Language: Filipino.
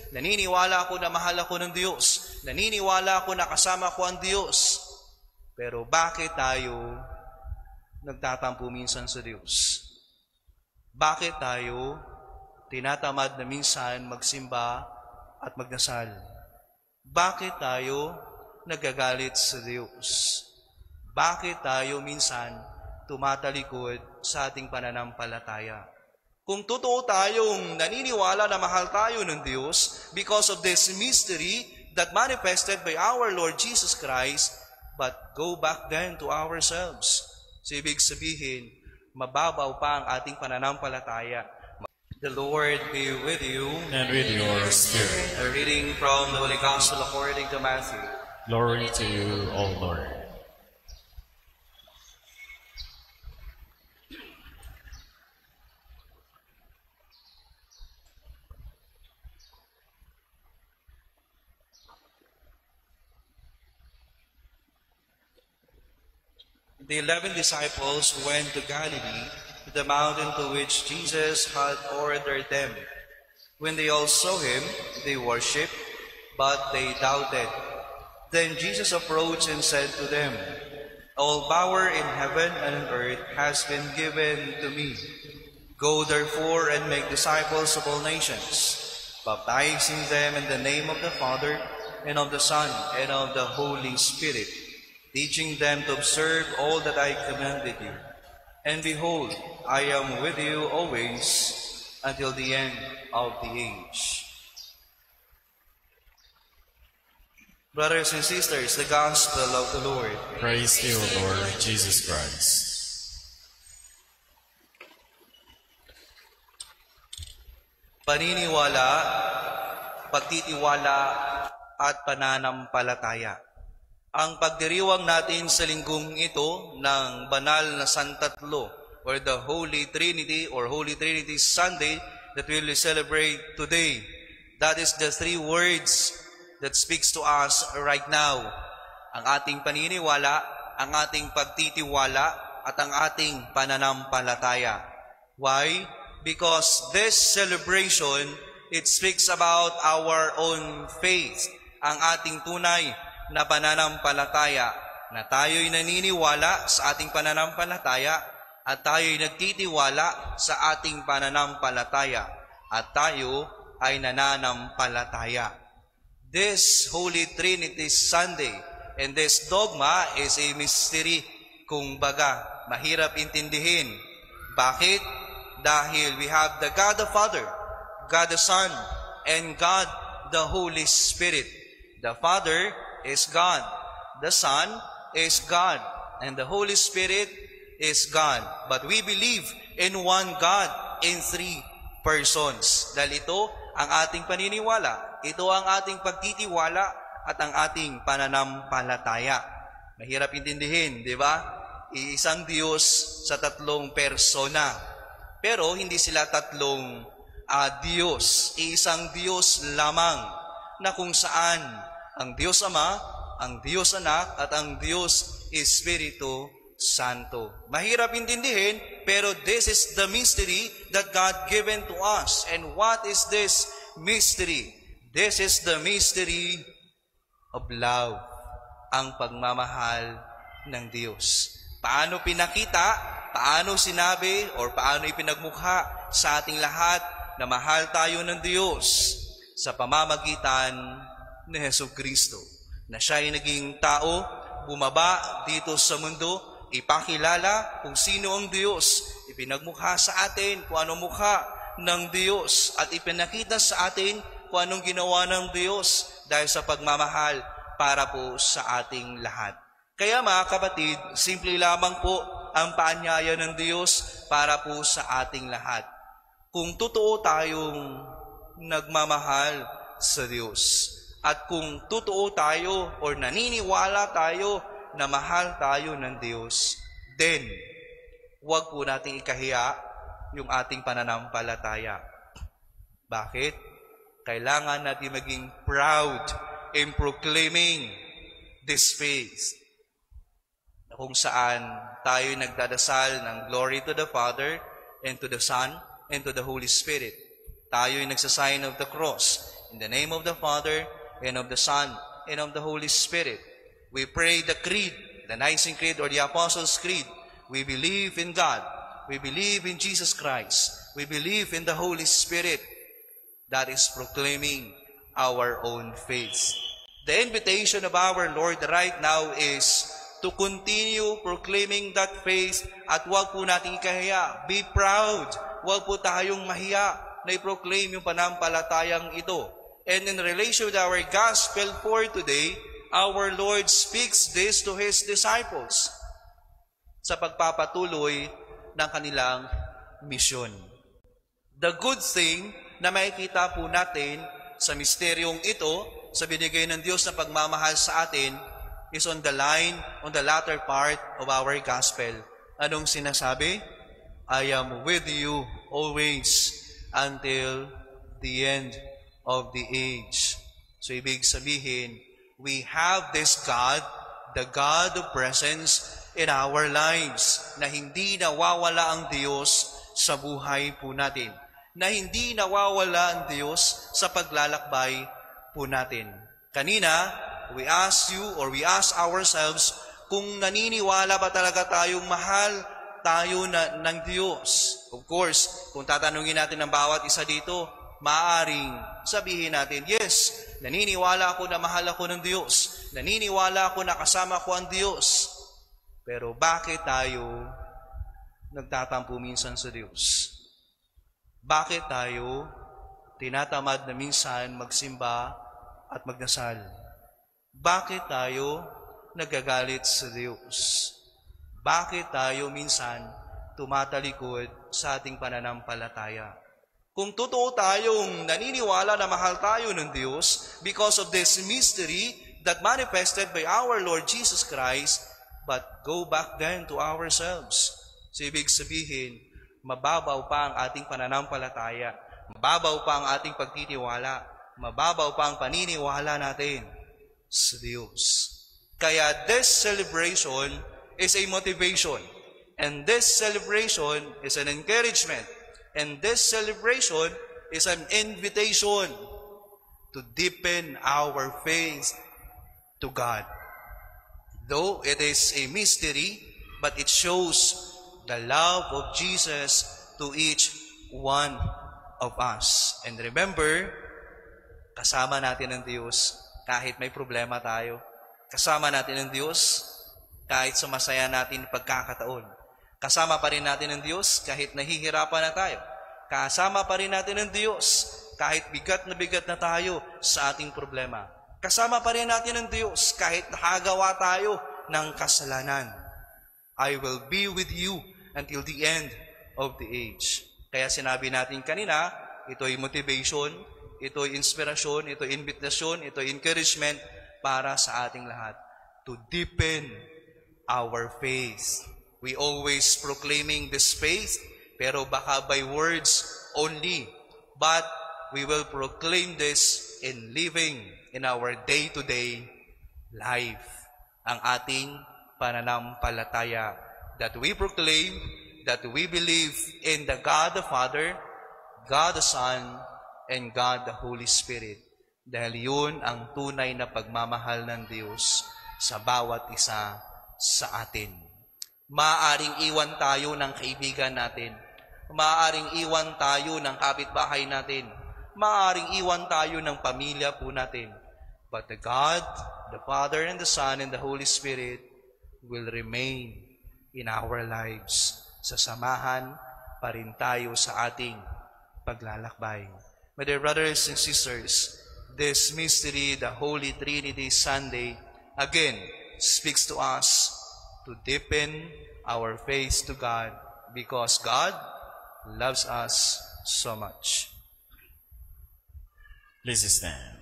Naniniwala ako na mahal ako ng Diyos. Naniniwala ako na kasama ko ang Diyos. Pero bakit tayo nagtatampo minsan sa Diyos? Bakit tayo tinatamad na minsan magsimba at magdasal? Bakit tayo nagagalit sa Diyos? Bakit tayo minsan tumatalikod sa ating pananampalataya? Kung totoo tayong naniniwala na mahal tayo ng Diyos because of this mystery that manifested by our Lord Jesus Christ, but go back then to ourselves. So ibig sabihin, mababaw pa ang ating pananampalataya. The Lord be with you. And with your spirit. A reading from the Holy Gospel according to Matthew. Glory to you, O Lord. The 11 disciples went to Galilee, to the mountain to which Jesus had ordered them. When they all saw him, they worshipped, but they doubted. Then Jesus approached and said to them, All power in heaven and on earth has been given to me. Go therefore and make disciples of all nations, baptizing them in the name of the Father, and of the Son, and of the Holy Spirit, teaching them to observe all that I commanded you. And behold, I am with you always until the end of the age. Brothers and sisters, the Gospel of the Lord. Praise to you, Lord Jesus Christ. Paniniwala, pagtitiwala, at pananampalataya. Ang pagdiriwang natin sa linggong ito ng banal na Santatlo or the Holy Trinity or Holy Trinity Sunday that we will celebrate today. That is the three words that speaks to us right now. Ang ating paniniwala, ang ating pagtitiwala, at ang ating pananampalataya. Why? Because this celebration, it speaks about our own faith, ang ating tunay na pananampalataya, na tayo'y naniniwala sa ating pananampalataya at tayo'y nagtitiwala sa ating pananampalataya at tayo ay nananampalataya. This Holy Trinity Sunday and this dogma is a mystery, kung baga, mahirap intindihin. Bakit? Dahil we have the God the Father, God the Son, and God the Holy Spirit. The Father is God, the Son is God, and the Holy Spirit is God. But we believe in one God in three persons. Dahil ito ang ating paniniwala, ito ang ating pagtitiwala at ang ating pananampalataya. Mahirap intindihin, di ba? Iisang Diyos sa tatlong persona. Pero hindi sila tatlong Diyos. Iisang Diyos lamang na kung saan ang Diyos Ama, ang Diyos Anak, at ang Diyos Espiritu Santo. Mahirap intindihin, pero this is the mystery that God given to us. And what is this mystery? This is the mystery of love, ang pagmamahal ng Diyos. Paano pinakita, paano sinabi, or paano ipinagmukha sa ating lahat na mahal tayo ng Diyos sa pamamagitan ni Jesucristo, na siya ay naging tao, bumaba dito sa mundo, ipakilala kung sino ang Diyos, ipinagmukha sa atin kung anong mukha ng Diyos, at ipinakita sa atin kung anong ginawa ng Diyos dahil sa pagmamahal para po sa ating lahat. Kaya mga kapatid, simple lamang po ang paanyaya ng Diyos para po sa ating lahat. Kung totoo tayong nagmamahal sa Diyos, at kung totoo tayo o naniniwala tayo na mahal tayo ng Diyos, then huwag po nating ikahiya yung ating pananampalataya. Bakit? Kailangan natin maging proud in proclaiming this faith, kung saan tayo nagdadasal ng glory to the Father and to the Son and to the Holy Spirit. Tayo'y nagsasign of the cross. In the name of the Father, and of the Son, and of the Holy Spirit. We pray the Creed, the Nicene Creed or the Apostles' Creed. We believe in God. We believe in Jesus Christ. We believe in the Holy Spirit. That is proclaiming our own faith. The invitation of our Lord right now is to continue proclaiming that faith at huwag po nating ikahiya. Be proud. Huwag po tayong mahiya na i-proclaim yung panampalatayang ito. And in relation with our gospel for today, our Lord speaks this to His disciples sa pagpapatuloy ng kanilang misyon. The good thing na makikita po natin sa misteryong ito, sa binigay ng Diyos na pagmamahal sa atin, is on the latter part of our gospel. Anong sinasabi? I am with you always until the end of the age. So ibig sabihin, we have this God, the God of presence in our lives, na hindi nawawala ang Diyos sa buhay po natin, na hindi nawawala ang Diyos sa paglalakbay po natin. Kanina, we ask you or we ask ourselves kung naniniwala ba talaga tayong mahal tayo ng Diyos. Of course, kung tatanungin natin ng bawat isa dito, maaaring sabihin natin, yes, naniniwala ako na mahal ako ng Diyos. Naniniwala ako na kasama ko ang Diyos. Pero bakit tayo nagtatampo minsan sa Diyos? Bakit tayo tinatamad na minsan magsimba at magdasal? Bakit tayo nagagalit sa Diyos? Bakit tayo minsan tumatalikod sa ating pananampalataya? Kung totoo tayong naniniwala na mahal tayo ng Diyos because of this mystery that manifested by our Lord Jesus Christ, but go back then to ourselves. So ibig sabihin, mababaw pa ang ating pananampalataya, mababaw pa ang ating pagtitiwala, mababaw pa ang paniniwala natin sa Diyos. Kaya this celebration is a motivation. And this celebration is an encouragement. And this celebration is an invitation to deepen our faith to God. Though it is a mystery, but it shows the love of Jesus to each one of us. And remember, kasama natin ang Diyos kahit may problema tayo. Kasama natin ang Diyos kahit sa masaya natin pagkakataon. Kasama pa rin natin ang Diyos kahit nahihirapan na tayo. Kasama pa rin natin ang Diyos kahit bigat na tayo sa ating problema. Kasama pa rin natin ang Diyos kahit nakagawa tayo ng kasalanan. I will be with you until the end of the age. Kaya sinabi natin kanina, ito'y motivation, ito'y inspirasyon, ito'y invitation, ito'y encouragement para sa ating lahat to deepen our faith. We always proclaiming this faith, pero baka by words only, but we will proclaim this in living in our day-to-day life. Ang ating pananampalataya, that we proclaim, that we believe in the God the Father, God the Son, and God the Holy Spirit. Dahil yun ang tunay na pagmamahal ng Diyos sa bawat isa sa atin. Maaaring iwan tayo ng kaibigan natin. Maaaring iwan tayo ng kapitbahay natin. Maaaring iwan tayo ng pamilya po natin. But the God, the Father, and the Son, and the Holy Spirit will remain in our lives. Sasamahan pa rin tayo sa ating paglalakbay. My dear brothers and sisters, this mystery, the Holy Trinity Sunday, again, speaks to us to deepen our faith to God because God loves us so much. Please stand.